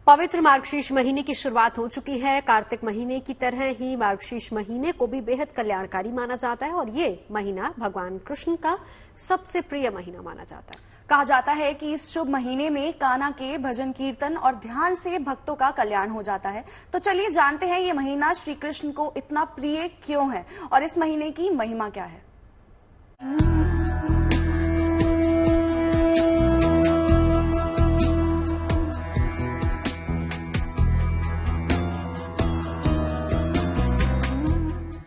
पवित्र मार्गशीर्ष महीने की शुरुआत हो चुकी है। कार्तिक महीने की तरह ही मार्गशीर्ष महीने को भी बेहद कल्याणकारी माना जाता है और ये महीना भगवान कृष्ण का सबसे प्रिय महीना माना जाता है। कहा जाता है कि इस शुभ महीने में कान्हा के भजन कीर्तन और ध्यान से भक्तों का कल्याण हो जाता है। तो चलिए जानते हैं ये महीना श्री कृष्ण को इतना प्रिय क्यों है और इस महीने की महिमा क्या है।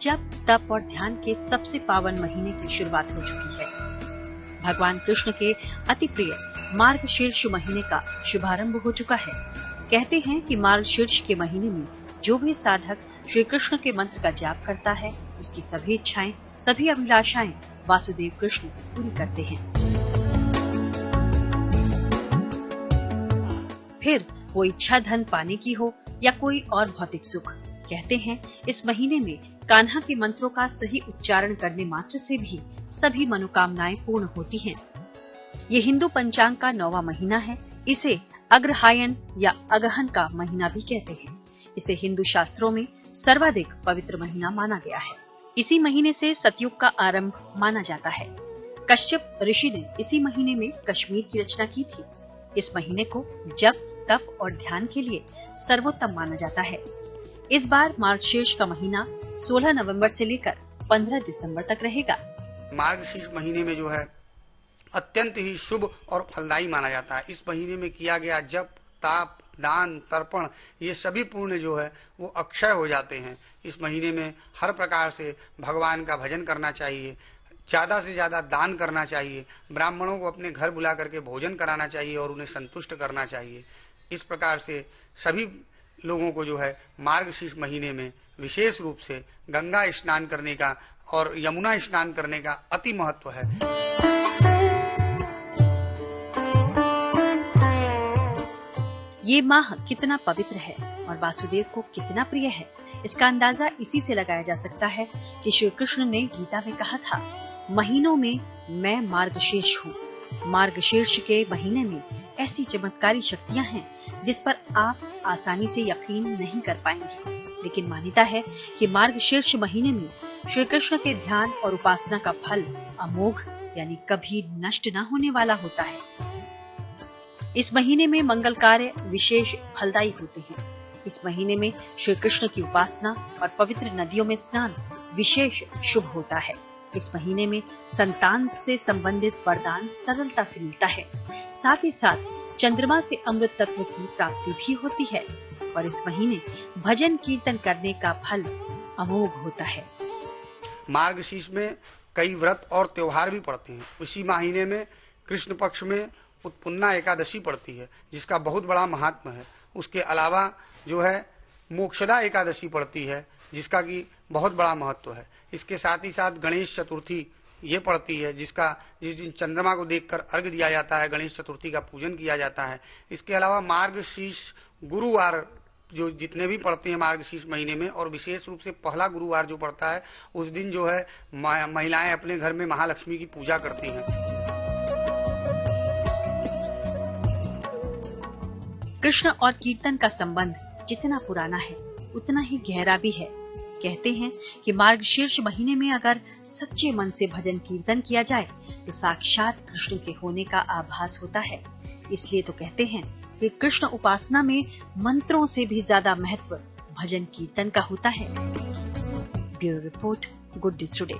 जब तप और ध्यान के सबसे पावन महीने की शुरुआत हो चुकी है, भगवान कृष्ण के अति प्रिय मार्गशीर्ष महीने का शुभारंभ हो चुका है। कहते हैं कि मार्गशीर्ष के महीने में जो भी साधक श्री कृष्ण के मंत्र का जाप करता है, उसकी सभी इच्छाएं, सभी अभिलाषाएं वासुदेव कृष्ण पूरी करते हैं। फिर वो इच्छा धन पाने की हो या कोई और भौतिक सुख, कहते हैं इस महीने में कान्हा के मंत्रों का सही उच्चारण करने मात्र से भी सभी मनोकामनाएं पूर्ण होती हैं। ये हिंदू पंचांग का 9वां महीना है। इसे अग्रहायण या अगहन का महीना भी कहते हैं। इसे हिंदू शास्त्रों में सर्वाधिक पवित्र महीना माना गया है। इसी महीने से सतयुग का आरंभ माना जाता है। कश्यप ऋषि ने इसी महीने में कश्मीर की रचना की थी। इस महीने को जप, तप और ध्यान के लिए सर्वोत्तम माना जाता है। इस बार मार्गशीर्ष का महीना 16 नवंबर से लेकर 15 दिसंबर तक रहेगा। मार्गशीर्ष महीने में जो है अत्यंत ही शुभ और फलदायी माना जाता है। इस महीने में किया गया जप, ताप, दान, तर्पण, ये सभी पुण्य जो है वो अक्षय हो जाते हैं। इस महीने में हर प्रकार से भगवान का भजन करना चाहिए, ज्यादा से ज्यादा दान करना चाहिए, ब्राह्मणों को अपने घर बुला करके भोजन कराना चाहिए और उन्हें संतुष्ट करना चाहिए। इस प्रकार से सभी लोगों को जो है मार्गशीर्ष महीने में विशेष रूप से गंगा स्नान करने का और यमुना स्नान करने का अति महत्व है। ये माह कितना पवित्र है और वासुदेव को कितना प्रिय है, इसका अंदाजा इसी से लगाया जा सकता है कि श्री कृष्ण ने गीता में कहा था, महीनों में मैं मार्गशीर्ष हूँ। मार्गशीर्ष के महीने में ऐसी चमत्कारी शक्तियाँ हैं जिस पर आप आसानी से यकीन नहीं कर पाएंगे। लेकिन मान्यता है कि मार्गशीर्ष महीने में श्री कृष्ण के ध्यान और उपासना का फल अमोघ यानी कभी नष्ट न होने वाला होता है। इस महीने में मंगल कार्य विशेष फलदायी होते हैं। इस महीने में श्री कृष्ण की उपासना और पवित्र नदियों में स्नान विशेष शुभ होता है। इस महीने में संतान से संबंधित वरदान सरलता से मिलता है। साथ ही साथ चंद्रमा से अमृत तत्व की प्राप्ति भी होती है और इस महीने भजन कीर्तन करने का फल अमोघ होता है। मार्गशीर्ष में कई व्रत और त्योहार भी पड़ते हैं। उसी महीने में कृष्ण पक्ष में उत्पुन्ना एकादशी पड़ती है, जिसका बहुत बड़ा महात्म है। उसके अलावा जो है मोक्षदा एकादशी पड़ती है, जिसका की बहुत बड़ा महत्व है। इसके साथ ही साथ गणेश चतुर्थी ये पड़ती है, जिस दिन चंद्रमा को देखकर अर्घ्य दिया जाता है, गणेश चतुर्थी का पूजन किया जाता है। इसके अलावा मार्गशीर्ष गुरुवार जो जितने भी पड़ते हैं मार्गशीर्ष महीने में, और विशेष रूप से पहला गुरुवार जो पड़ता है, उस दिन जो है महिलाएं अपने घर में महालक्ष्मी की पूजा करती हैं। कृष्ण और कीर्तन का संबंध जितना पुराना है उतना ही गहरा भी है। कहते हैं कि मार्गशीर्ष महीने में अगर सच्चे मन से भजन कीर्तन किया जाए तो साक्षात कृष्ण के होने का आभास होता है। इसलिए तो कहते हैं कि कृष्ण उपासना में मंत्रों से भी ज्यादा महत्व भजन कीर्तन का होता है। Bureau report, good news today.